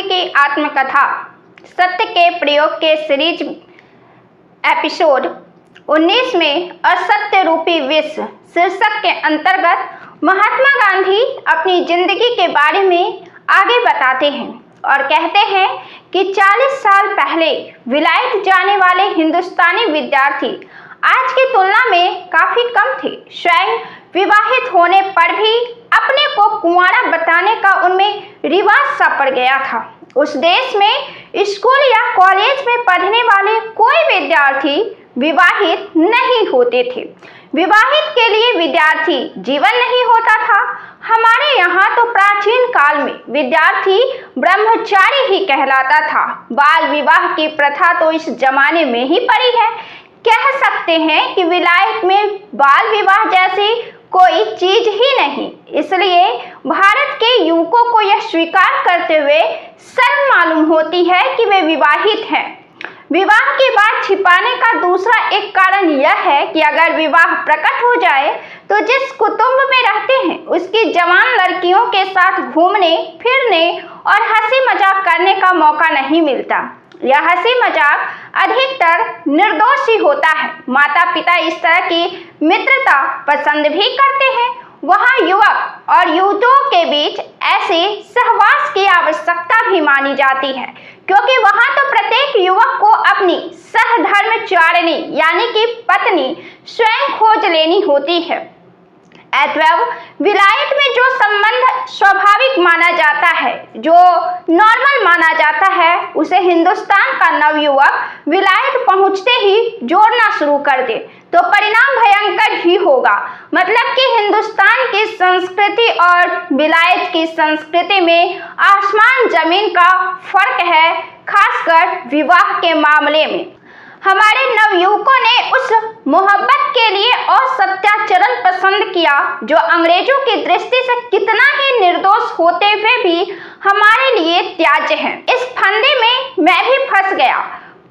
गांधी की आत्मकथा सत्य के प्रयोग के सीरीज एपिसोड 19 में असत्य रूपी विष शीर्षक के अंतर्गत महात्मा गांधी अपनी जिंदगी के बारे में आगे बताते हैं और कहते हैं कि 40 साल पहले विलायत जाने वाले हिंदुस्तानी विद्यार्थी आज की तुलना में काफी कम थे। स्वयं विवाहित होने पर भी अपने को कुंवारा बताने का उनमें रिवाज सा पड़ गया था। उस देश में स्कूल या कॉलेज में पढ़ने वाले कोई विद्यार्थी विवाहित नहीं होते थे। विवाहित के लिए विद्यार्थी जीवन नहीं होता था। हमारे यहाँ तो प्राचीन काल में विद्यार्थी ब्रह्मचारी ही कहलाता था। बाल विवाह की प्रथा तो इस जमाने में ही पड़ी है। कह सकते हैं कि विलायत में बाल विवाह जैसी कोई चीज ही नहीं। इसलिए भारत के युवकों को यह स्वीकार करते हुए शर्म मालूम होती है कि वे विवाहित हैं। विवाह की बात छिपाने का दूसरा एक कारण यह है कि अगर विवाह प्रकट हो जाए तो जिस कुटुंब में रहते हैं उसकी जवान लड़कियों के साथ घूमने फिरने और हंसी मजाक करने का मौका नहीं मिलता। यह हंसी मजाक अधिकतर निर्दोष ही होता है। माता पिता इस तरह की मित्रता पसंद भी करते हैं। वहाँ युवक और युवतियों के बीच ऐसे सहवास की आवश्यकता भी मानी जाती है, क्योंकि वहाँ तो प्रत्येक युवक को अपनी सहधर्मचारिणी यानी कि पत्नी स्वयं खोज लेनी होती है। अतएव विलायत में जो संबंध स्वाभाविक माना जाता है, जो नॉर्मल माना जाता है, उसे हिंदुस्तान का नवयुवक विलायत पहुंचते ही जोड़ना शुरू कर दे तो परिणाम भयंकर ही होगा। मतलब कि हिंदुस्तान की संस्कृति और विलायत की संस्कृति में आसमान जमीन का फर्क है, खासकर विवाह के मामले में। हमारे नवयुवकों ने उस मोहब्बत के लिए असत्याचरण पसंद किया जो अंग्रेजों की दृष्टि से कितना ही निर्दोष होते हुए भी हमारे लिए त्याज्य है। इस फंदे में मैं भी फंस गया।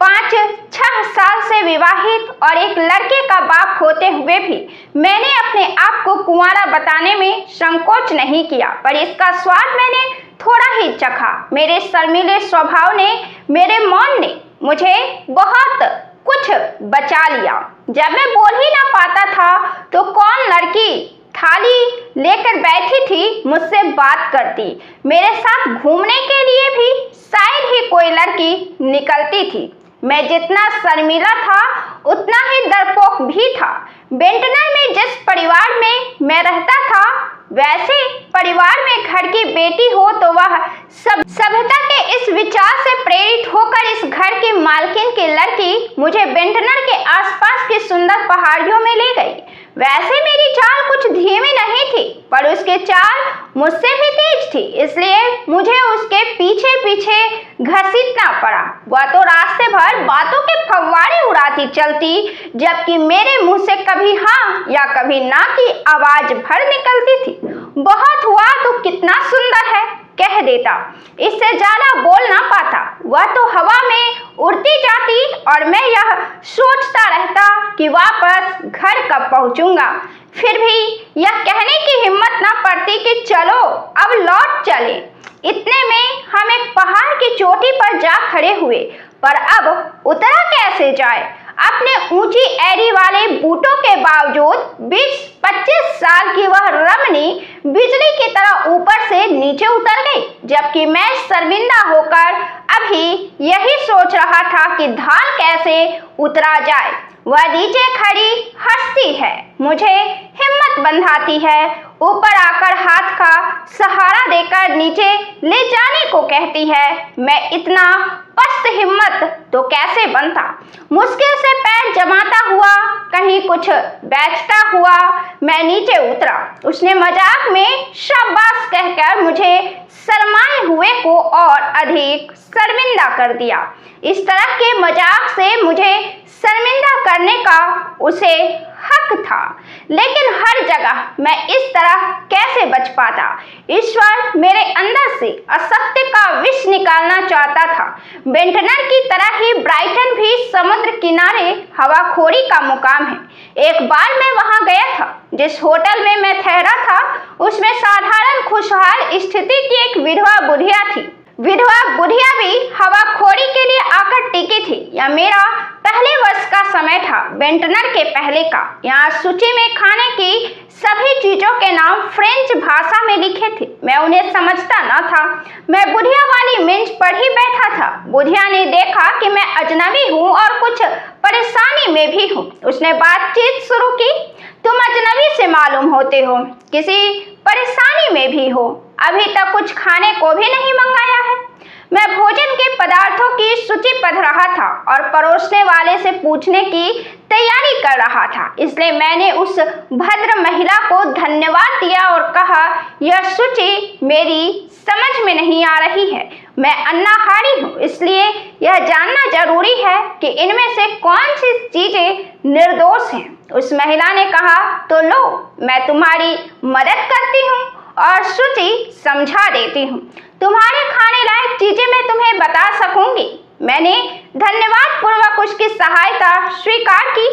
5-6 साल से विवाहित और एक लड़के का बाप होते हुए भी मैंने अपने आप को कुंवारा बताने में संकोच नहीं किया, पर इसका स्वाद मैंने थोड़ा ही चखा। मेरे शर्मीले स्वभाव ने, मेरे मौन ने मुझे बहुत कुछ बचा लिया। जब मैं बोल ही ना पाता था तो कौन लड़की थाली लेकर बैठी थी मुझसे बात करती। मेरे साथ घूमने के लिए भी शायद ही कोई लड़की निकलती थी। मैं जितना शर्मीला था उतना ही डरपोक भी था। बेंटनर में जिस परिवार में मैं रहता था, वैसे परिवार में घर की बेटी हो तो वह सभ्यता के इस विचार से प्रेरित होकर इस घर की मालकिन की लड़की मुझे बेंटनर के आसपास की सुंदर पहाड़ियों में ले गई। वैसे मेरी चाल कुछ धीमी नहीं थी, पर उसकी चाल मुझसे भी तेज थी, इसलिए मुझे उसके पीछे पीछे घसीटना पड़ा। वह तो रास्ते भर बातों के फव्वारे उड़ाती चलती, जबकि मेरे मुंह से कभी हाँ या कभी ना की आवाज भर निकलती थी। बहुत हुआ तो कितना सुंदर है कह देता, इससे ज्यादा बोल ना पाता। वह तो हवा में उड़ती जाती और मैं यह सोचता रहता कि वापस घर कब पहुंचूंगा। फिर भी यह कहने की हिम्मत ना पड़ती कि चलो अब लौट चले। इतने में हम एक पहाड़ की चोटी पर जा खड़े हुए, पर अब उतरा कैसे जाए। अपने ऊंची एड़ी वाले बूटों के बावजूद 20-25 साल की वह रमणी बिजली की तरह ऊपर से नीचे उतर गई, जबकि मैं शर्मिंदा होकर अभी यही सोच रहा था कि ढाल कैसे उतरा जाए। वह नीचे खड़ी हंसती है, मुझे हिम्मत बंधाती है, ऊपर आकर हाथ का सहारा देकर नीचे ले जाने को कहती है। मैं इतना पस्त हिम्मत तो कैसे बनता। मुश्किल से पैर जमाता हुआ, कहीं कुछ बैठता हुआ मैं नीचे उतरा। उसने मजाक में शाबाश कहकर मुझे शर्माए हुए को और अधिक शर्मिंदा कर दिया। इस तरह के मजाक से मुझे शर्मिंदा करने का उसे हक था, लेकिन हर जगह मैं इस तरह कैसे बच पाता। ईश्वर मेरे अंदर से असत्य का विष निकालना चाहता था। बेंटनर की तरह ही ब्राइटन भी समुद्र किनारे हवाखोरी का मुकाम है। एक बार मैं वहां गया था। जिस होटल में मैं ठहरा था उसमें साधारण खुशहाल स्थिति की एक विधवा बुढ़िया थी। विधवा थी। यह मेरा पहले वर्ष का समय था, वेंटनर के पहले का। यहाँ सूची में खाने की सभी चीजों के नाम फ्रेंच भाषा में लिखे थे। मैं उन्हें समझता न था। मैं बुढ़िया वाली मेज पर ही बैठा था। बुढ़िया ने देखा कि मैं अजनबी हूँ और कुछ परेशानी में भी हूँ। उसने बातचीत शुरू की। तुम अजनबी से मालूम होते हो, किसी परेशानी में भी हो। अभी तक कुछ खाने को भी नहीं मंगाया है। मैं भोजन के पदार्थों की सूची पढ़ रहा था और परोसने वाले से पूछने की तैयारी कर रहा था। इसलिए मैंने उस भद्र महिला को धन्यवाद दिया और कहा, यह सूची मेरी समझ में नहीं आ रही है। मैं अन्नाहारी हूँ, इसलिए यह जानना जरूरी है कि इनमें से कौन सी चीजें निर्दोष हैं। उस महिला ने कहा, तो लो, मैं तुम्हारी मदद करती हूँ और सूची समझा देती हूँ। तुम्हारे खाने लायक चीजें मैं तुम्हें बता सकूंगी। मैंने धन्यवाद पूर्वक उसकी सहायता स्वीकार की।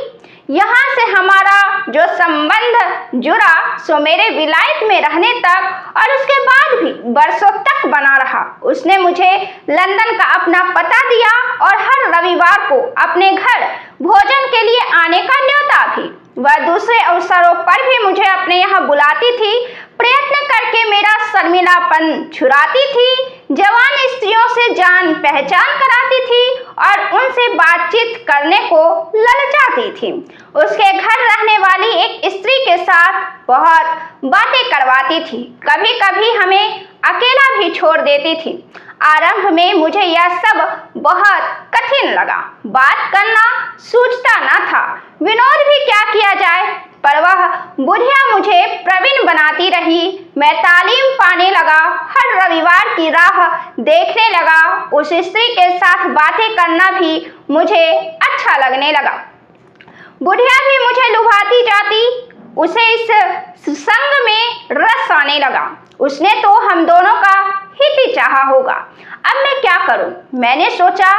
यहाँ से हमारा जो संबंध जुड़ा सो मेरे विलायत में रहने तक और उसके बाद भी बरसों तक बना रहा। उसने मुझे लंदन का अपना पता दिया और हर रविवार को अपने घर भोजन के लिए आने का न्योता भी। वह दूसरे अवसरों पर भी मुझे अपने यहाँ बुलाती थी, प्रयत्न करके मेरा शर्मिलापन छुड़ाती थी, जवान स्त्रियों से जान पहचान कराती थी और उनसे बातचीत करने को ललचाती थी। उसके घर रहने वाली एक स्त्री के साथ बहुत बातें करवाती थी। कभी कभी हमें अकेला भी छोड़ देती थी। आरंभ में मुझे यह सब बहुत कठिन लगा। बात करना सूझता न था। विनोद भी क्या किया जाए, पर वह बुढ़िया मुझे प्रवीण बनाती रही। मैं तालीम पाने लगा, हर रविवार की राह देखने लगा। उस स्त्री के साथ बातें करना भी मुझे अच्छा लगने लगा। बुढ़िया भी मुझे लुभाती जाती। उसे इस संग में रस आने लगा। उसने तो हम दोनों का हित ही चाहा होगा। अब मैं क्या करूं? मैंने सोचा,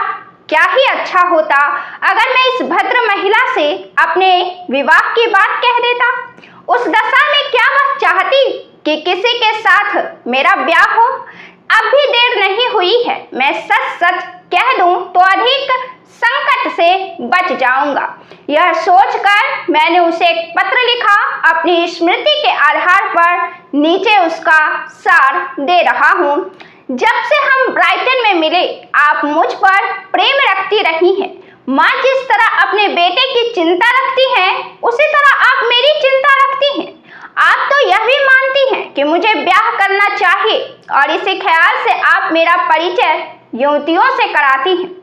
क्या ही अच्छा होता अगर मैं इस भद्र महिला से अपने विवाह की बात कह देता। उस दशा में क्या वह चाहती कि किसी के साथ मेरा ब्याह हो? अब भी देर नहीं हुई है। मैं सच सच कह दूं तो अधिक संकट से बच जाऊंगा। यह सोचकर मैंने उसे एक पत्र लिखा। अपनी स्मृति के आधार पर नीचे उसका सार दे रहा हूँ। जब से हम ब्राइटन में मिले, आप मुझ पर प्रेम रखती रही हैं। माँ जिस तरह अपने बेटे की चिंता रखती हैं, उसी तरह आप मेरी चिंता रखती हैं। आप तो यह भी मानती हैं कि मुझे ब्याह करना चाहिए और इसी ख्याल से आप मेरा परिचय युवतियों से कराती हैं।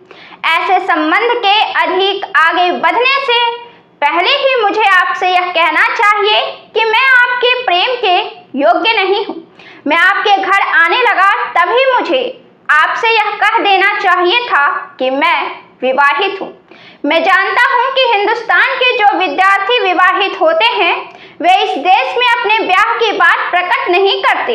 ऐसे संबंध के अधिक आगे बढ़ने से पहले ही मुझे आपसे यह कहना चाहिए कि मैं आपके प्रेम के योग्य नहीं हूँ। मैं आपके घर आने लगा तभी मुझे आपसे यह कह देना चाहिए था कि मैं विवाहित हूँ। मैं जानता हूँ कि हिंदुस्तान के जो विद्यार्थी विवाहित होते हैं वे इस देश में अपने ब्याह की बात प्रकट नहीं करते।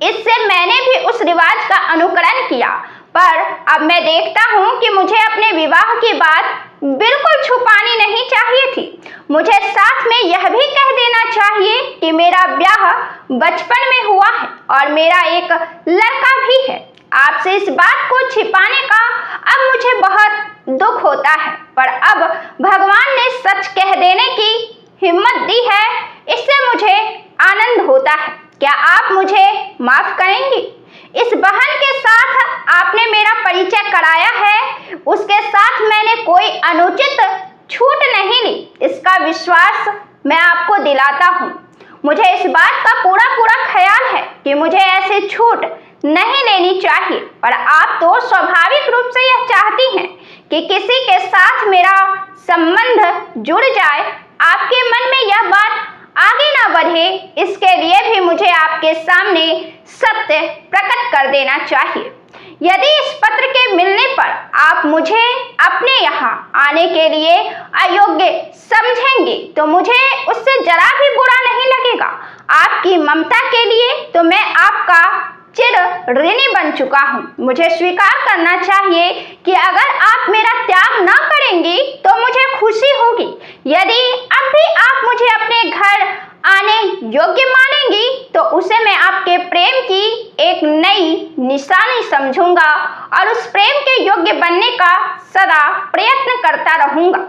इससे मैंने भी उस रिवाज का अनुकरण किया, पर अब मैं देखता हूँ कि मुझे अपने विवाह की बात बिल्कुल छुपानी नहीं चाहिए थी। मुझे साथ में यह भी कह देना चाहिए कि मेरा ब्याह बचपन में हुआ है और मेरा एक लड़का भी है। आपसे इस बात को छिपाने का अब मुझे बहुत दुख होता है, पर अब भगवान ने सच कह देने की हिम्मत दी है, इससे मुझे आनंद होता है। क्या आप मुझे माफ करेंगी? इस बहन के साथ आपने मेरा परिचय कराया है, उसके साथ मैंने कोई अनुचित छूट नहीं ली, इसका विश्वास मैं आपको दिलाता हूँ। मुझे इस बात का पूरा ख्याल है कि मुझे ऐसी छूट नहीं लेनी चाहिए, पर आप तो स्वाभाविक रूप से यह चाहती हैं कि किसी के साथ मेरा संबंध जुड़ जाए। आपके मन में यह बात आगे ना बढ़े, इसके लिए भी मुझे आपके सामने सत्य प्रकट कर देना चाहिए। यदि इस पत्र के मिलने पर आप मुझे अपने यहाँ आने के लिए अयोग्य समझेंगे तो मुझे उससे जरा भी बुरा नहीं लगेगा। आपकी ममता के लिए तो मैं आपका चिर ऋणी बन चुका हूँ। मुझे स्वीकार करना चाहिए कि अगर आप मेरा त्याग न करेंगी तो मुझे खुशी होगी। यदि अब भी आप मुझे अपने घर आने योग्य मानेंगी तो उसे मैं आपके प्रेम की एक नई निशानी समझूंगा और उस प्रेम के योग्य बनने का सदा प्रयत्न करता रहूंगा।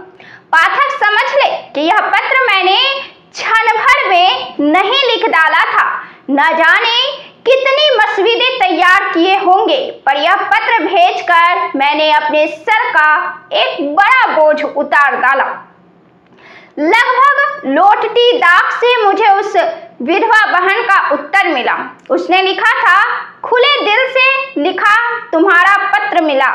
पाठक समझ ले कि यह पत्र मैंने क्षण भर में नहीं लिख डाला था। न जाने कितनी मसविदे तैयार किए होंगे, पर यह पत्र भेजकर मैंने अपने सर का एक बड़ा बोझ उतार डाला। लगभग लौटती डाक से मुझे उस विधवा बहन का उत्तर मिला। उसने लिखा था, खुले दिल से लिखा तुम्हारा पत्र मिला।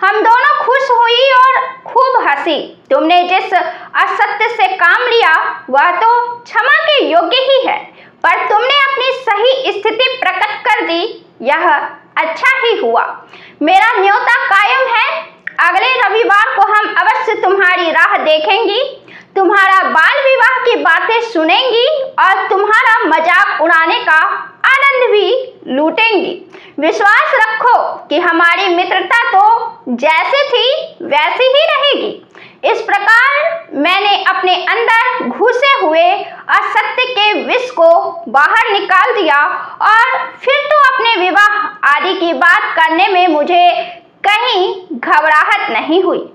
हम दोनों खुश हुई और खूब हंसी। तुमने जिस असत्य से काम लिया वह तो क्षमा के योग्य ही है, पर तुमने अपनी सही स्थिति प्रकट कर दी, यह अच्छा ही हुआ। मेरा न्योता कायम है। अगले रविवार को हम अवश्य तुम्हारी राह देखेंगी, तुम्हारा बाल विवाह की बातें सुनेंगी और तुम्हारा मजाक उड़ाने का आनंद भी लूटेंगी। विश्वास रखो कि हमारी मित्रता तो जैसे थी वैसी ही रहेगी। इस प्रकार मैंने अपने अंदर घुसे हुए असत्य के विष को बाहर निकाल दिया और फिर तो अपने विवाह आदि की बात करने में मुझे कहीं घबराहट नहीं हुई।